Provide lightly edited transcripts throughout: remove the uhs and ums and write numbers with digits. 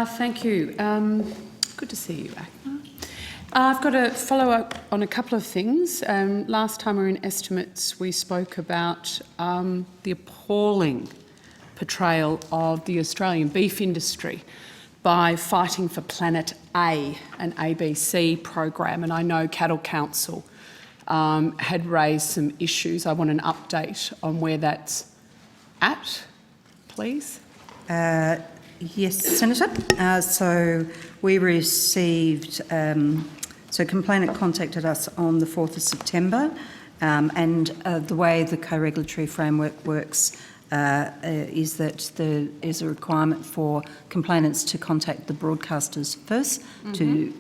Thank you. Good to see you, ACMA. I've got to follow up on a couple of things. Last time we were in estimates, we spoke about the appalling portrayal of the Australian beef industry by fighting for Planet A, an ABC program, and I know Cattle Council had raised some issues. I want an update on where that's at, please. Yes, Senator. So we received, so a complainant contacted us on the 4th of September, and the way the co-regulatory framework works is that there is a requirement for complainants to contact the broadcasters first to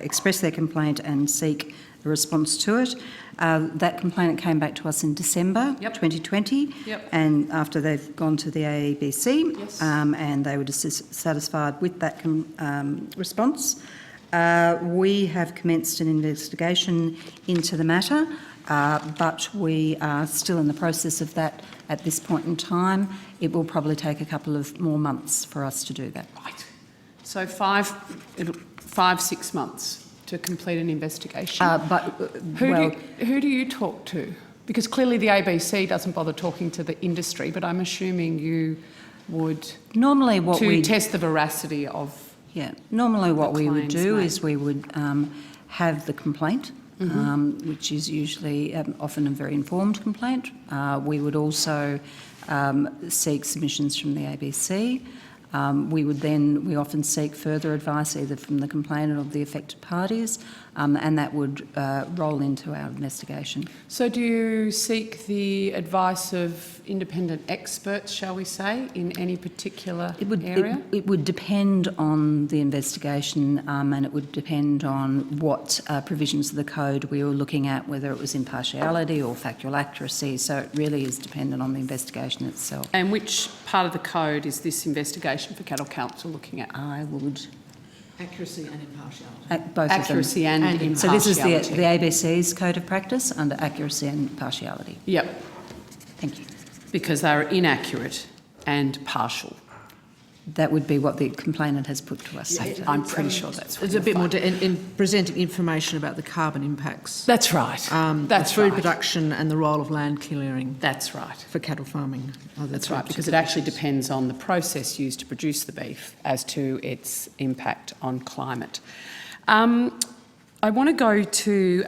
express their complaint and seek a response to it. That complainant came back to us in December 2020, and after they've gone to the AEBC, and they were dissatisfied with that response. We have commenced an investigation into the matter, but we are still in the process of that at this point in time. It will probably take a couple of more months for us to do that. Right. So 5-6 months to complete an investigation. Who do you talk to? Because clearly the ABC doesn't bother talking to the industry, but I'm assuming you would normally test the veracity of. Yeah. Normally, what we would do is we would have the complaint, which is usually often a very informed complaint. We would also seek submissions from the ABC. We often seek further advice either from the complainant or the affected parties, and that would roll into our investigation. So do you seek the advice of independent experts, shall we say, in any particular area? It would depend on the investigation, and it would depend on what provisions of the code we were looking at, whether it was impartiality or factual accuracy. So it really is dependent on the investigation itself. And which part of the code is this investigation for Cattle Council looking at? I would... Accuracy and impartiality. Both accuracy and impartiality. So this is the ABC's code of practice under accuracy and impartiality. Yep. Thank you. Because they are inaccurate and partial. That would be what the complainant has put to us. Yeah, I'm pretty sure that's what it's a bit more in presenting information about the carbon impacts. That's right. That's food production and the role of land clearing. That's right. For cattle farming. That's right, because it actually depends on the process used to produce the beef as to its impact on climate. I want to go to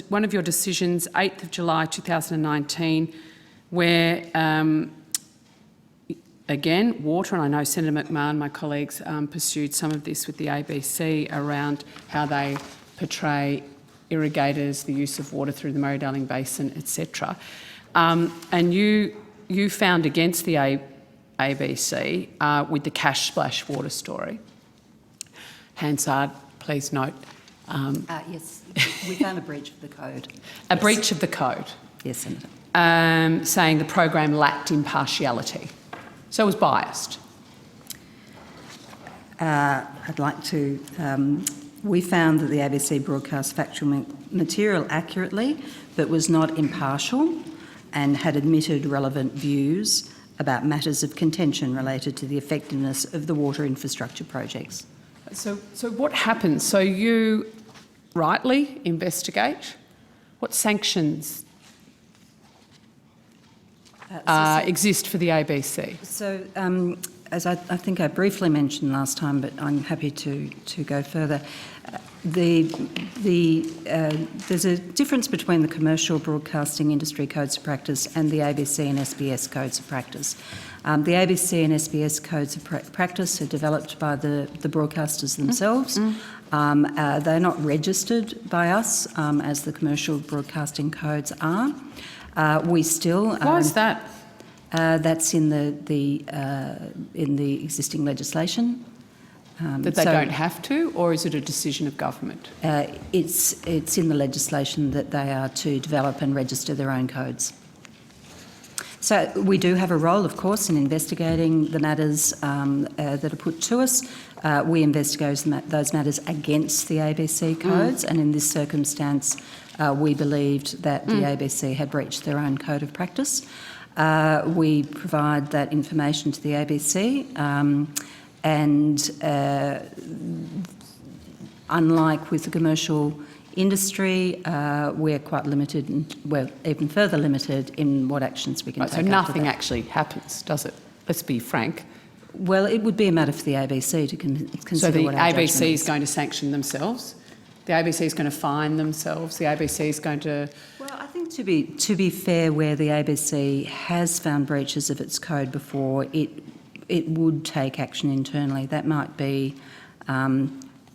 one of your decisions, 8th of July 2019, where again, water, and I know Senator McMahon, my colleagues, pursued some of this with the ABC around how they portray irrigators, the use of water through the Murray-Darling Basin, etc. And you found against the ABC with the cash splash water story. Hansard, please note. Yes, we found a breach of the code. A breach of the code? Yes, Senator. Saying the program lacked impartiality. So it was biased. I'd like to... we found that the ABC broadcast factual material accurately, but was not impartial and had admitted relevant views about matters of contention related to the effectiveness of the water infrastructure projects. So what happens? So you rightly investigate. What sanctions exist for the ABC? So, as I think I briefly mentioned last time, but I'm happy to go further. There's a difference between the commercial broadcasting industry codes of practice and the ABC and SBS codes of practice. The ABC and SBS codes of practice are developed by the broadcasters themselves. They're not registered by us as the commercial broadcasting codes are. We still... Why is that? That's in the existing legislation. That they don't have to, or is it a decision of government? It's in the legislation that they are to develop and register their own codes. So we do have a role, of course, in investigating the matters that are put to us. We investigate those matters against the ABC codes, and in this circumstance, we believed that the ABC had breached their own code of practice. We provide that information to the ABC, and unlike with the commercial industry, we're quite limited, and we're even further limited in what actions we can Right, take. so nothing actually happens, does it? Let's be frank. Well, it would be a matter for the ABC to consider. So the what our judgment ABC is going to sanction themselves. The ABC is going to fine themselves. The ABC is going to. Well, I think to be fair, where the ABC has found breaches of its code before, it would take action internally. That might be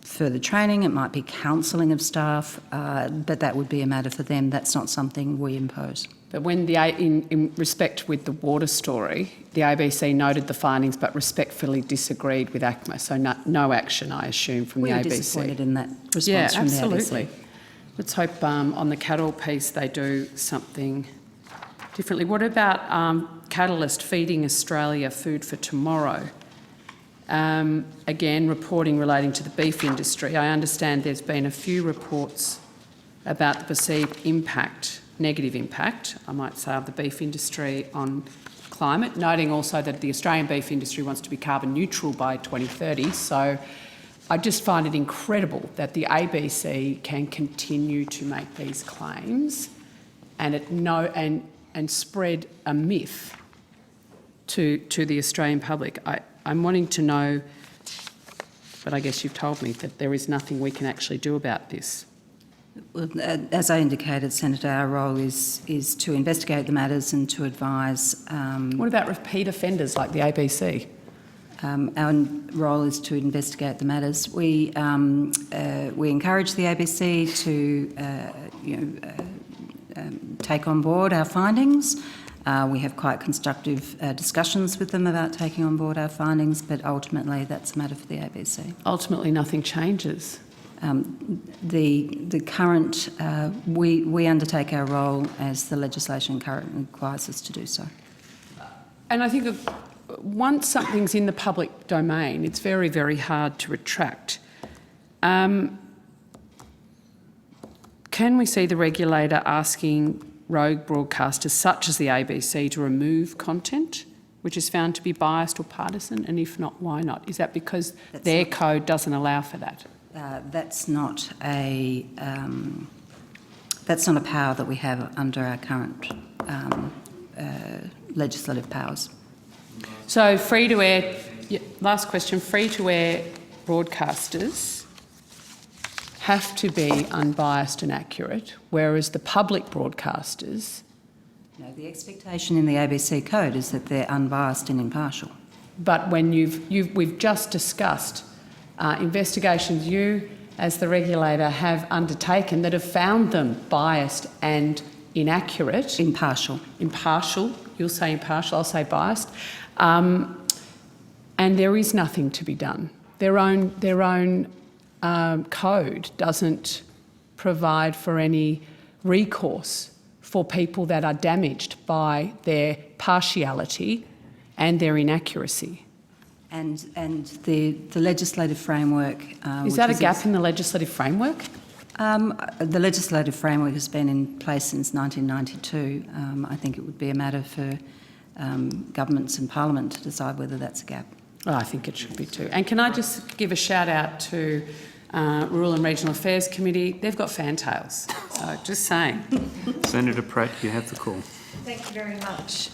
further training, it might be counselling of staff, but that would be a matter for them. That's not something we impose. But when in respect with the water story, the ABC noted the findings but respectfully disagreed with ACMA. So no action, I assume, from the ABC. We were disappointed in that response yeah, from the ABC. absolutely. Let's hope on the cattle piece they do something differently. What about Catalyst feeding Australia food for tomorrow? Again, reporting relating to the beef industry. I understand there's been a few reports about the perceived impact, negative impact, I might say, of the beef industry on climate, noting also that the Australian beef industry wants to be carbon neutral by 2030. So I just find it incredible that the ABC can continue to make these claims and spread a myth to the Australian public. I'm wanting to know, but I guess you've told me that there is nothing we can actually do about this. Well, as I indicated, Senator, our role is to investigate the matters and to advise. What about repeat offenders like the ABC? Our role is to investigate the matters. We encourage the ABC to take on board our findings. We have quite constructive discussions with them about taking on board our findings, but ultimately that's a matter for the ABC. Ultimately, nothing changes. The current, we undertake our role as the legislation currently requires us to do so. And I think once something's in the public domain, it's very, very hard to retract. Can we see the regulator asking rogue broadcasters such as the ABC to remove content which is found to be biased or partisan? And if not, why not? Is that because their code doesn't allow for that? That's not a power that we have under our current legislative powers. So free-to-air, last question, free-to-air broadcasters have to be unbiased and accurate, whereas the public broadcasters... No, the expectation in the ABC code is that they're unbiased and impartial. But when we've just discussed investigations you, as the regulator, have undertaken that have found them biased and inaccurate. Impartial. Impartial. You'll say impartial, I'll say biased. And there is nothing to be done. Their own code doesn't provide for any recourse for people that are damaged by their partiality and their inaccuracy. And the legislative framework... is that a gap in the legislative framework? The legislative framework has been in place since 1992. I think it would be a matter for governments and Parliament to decide whether that's a gap. Oh, I think it should be too. And can I just give a shout out to Rural and Regional Affairs Committee? They've got fantails. So just saying. Senator Pratt, you have the call. Thank you very much.